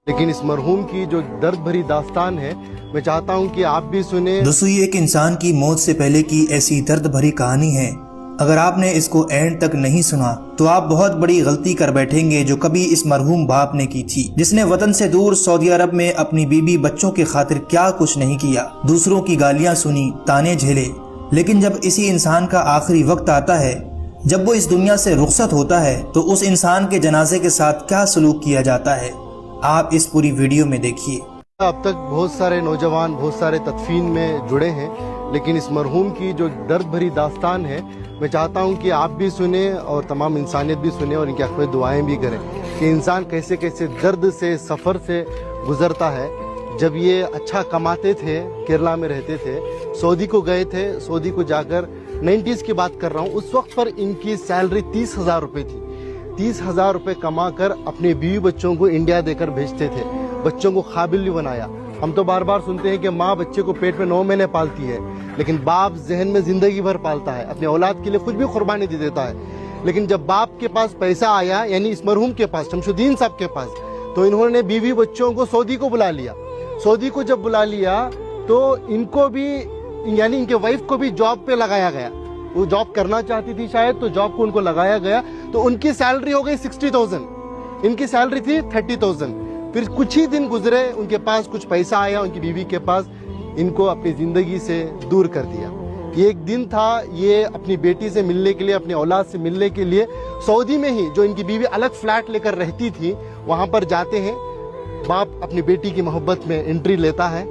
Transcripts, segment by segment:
لیکن اس مرحوم کی جو درد بھری داستان ہے میں چاہتا ہوں کہ آپ بھی سنیں۔ دوستو یہ ایک انسان کی موت سے پہلے کی ایسی درد بھری کہانی ہے۔ اگر آپ نے اس کو اینڈ تک نہیں سنا تو آپ بہت بڑی غلطی کر بیٹھیں گے جو کبھی اس مرحوم باپ نے کی تھی، جس نے وطن سے دور سعودی عرب میں اپنی بیوی بچوں کی خاطر کیا کچھ نہیں کیا، دوسروں کی گالیاں سنی، تانے جھیلے، لیکن جب اسی انسان کا آخری وقت آتا ہے، جب وہ اس دنیا سے رخصت ہوتا ہے تو اس انسان کے جنازے کے ساتھ کیا سلوک کیا جاتا ہے، آپ اس پوری ویڈیو میں دیکھیے۔ اب تک بہت سارے نوجوان بہت سارے تدفین میں جڑے ہیں، لیکن اس مرحوم کی جو درد بھری داستان ہے میں چاہتا ہوں کہ آپ بھی سنیں اور تمام انسانیت بھی سنیں اور ان کے حق میں دعائیں بھی کریں کہ انسان کیسے کیسے درد سے سفر سے گزرتا ہے۔ جب یہ اچھا کماتے تھے، کیرلا میں رہتے تھے، سعودی کو گئے تھے، سعودی کو جا کر 90s کی بات کر رہا ہوں، اس وقت پر ان کی سیلری 30,000 روپے تھی۔ 30,000 روپے کما کر اپنے بیوی بچوں کو انڈیا دے کر بھیجتے تھے، بچوں کو قابل بھی بنایا۔ ہم تو بار بار سنتے ہیں کہ ماں بچے کو پیٹ میں 9 مہینے پالتی ہے، لیکن باپ ذہن میں زندگی بھر پالتا ہے، اپنے اولاد کے لیے خود بھی قربانی دے دیتا ہے۔ لیکن جب باپ کے پاس پیسہ آیا، یعنی اس مرحوم کے پاس، شمس الدین صاحب کے پاس، تو انہوں نے بیوی بچوں کو سعودی کو بلا لیا۔ سعودی کو جب بلا لیا تو ان کو بھی، یعنی ان کے وائف کو بھی جاب پہ لگایا گیا۔ وہ جاب کرنا چاہتی تھی شاید، تو جاب کو ان کو لگایا گیا، تو ان کی سیلری ہو گئی 60,000، ان کی سیلری تھی 30,000۔ پھر کچھ ہی دن گزرے، ان کے پاس کچھ پیسہ آیا، ان کی بیوی کے پاس، ان کو اپنی زندگی سے دور کر دیا۔ یہ ایک دن تھا، یہ اپنی بیٹی سے ملنے کے لیے، اپنی اولاد سے ملنے کے لیے سعودی میں ہی، جو ان کی بیوی الگ فلیٹ لے کر رہتی تھی، وہاں پر جاتے ہیں۔ باپ اپنی بیٹی کی محبت میں انٹری لیتا ہے،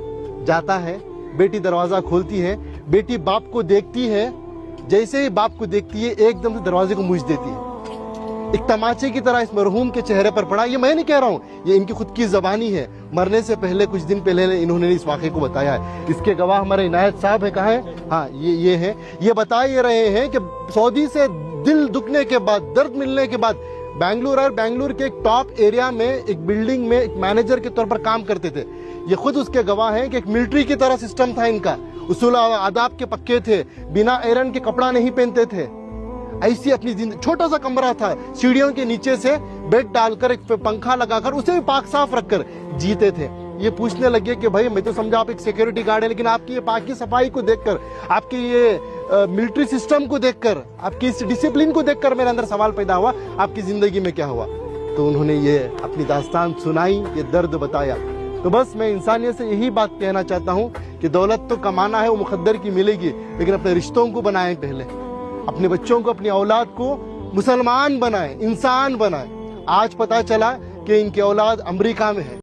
جاتا ہے، بیٹی دروازہ کھولتی ہے، بیٹی باپ کو دیکھتی ہے، جیسے ہی باپ کو دیکھتی ہے ایک دم سے دروازے کو موچ دیتی ہے۔ ایک تماچے کی طرح اس مرحوم کے چہرے پر پڑا۔ یہ میں نہیں کہہ رہا ہوں، یہ ان کی خود کی زبانی ہے، مرنے سے پہلے کچھ دن پہلے انہوں نے اس واقعے کو بتایا ہے۔ اس کے گواہ ہمارے عنایت صاحب ہے، کہاں ہے؟ ہاں یہ ہے۔ یہ بتا یہ رہے ہیں کہ سعودی سے دل دکھنے کے بعد، درد ملنے کے بعد، بنگلور کے ایک ٹاپ ایریا میں ایک بلڈنگ میں ایک مینیجر کے طور پر کام کرتے تھے۔ یہ خود اس کے گواہ ہیں کہ ایک ملٹری کی طرح سسٹم تھا ان کا، اصول آداب کے پکے تھے، بنا ایرن کے کپڑا نہیں پہنتے تھے، ایسی اپنی زندگی، چھوٹا سا کمرہ تھا، سیڑھیوں کے نیچے سے بیڈ ڈال کر، ایک پنکھا لگا کر، اسے بھی پاک صاف رکھ کر جیتے تھے۔ یہ پوچھنے لگے کہ بھائی میں تو سمجھا آپ ایک سیکیورٹی گارڈ ہیں، لیکن آپ کی یہ پاکی صفائی کو دیکھ کر، آپ کی یہ ملٹری سسٹم کو دیکھ کر، آپ کی اس ڈسپلن کو دیکھ کر میرے اندر سوال پیدا ہوا، آپ کی زندگی میں کیا ہوا؟ تو انہوں نے یہ اپنی داستان سنائی، یہ درد بتایا۔ تو بس میں انسانیت سے یہی بات کہنا چاہتا ہوں کہ دولت تو کمانا ہے، وہ مقدر کی ملے گی، لیکن اپنے رشتوں کو بنائیں، پہلے اپنے بچوں کو، اپنی اولاد کو مسلمان بنائیں، انسان بنائیں۔ آج پتا چلا کہ ان کی اولاد امریکہ میں ہے۔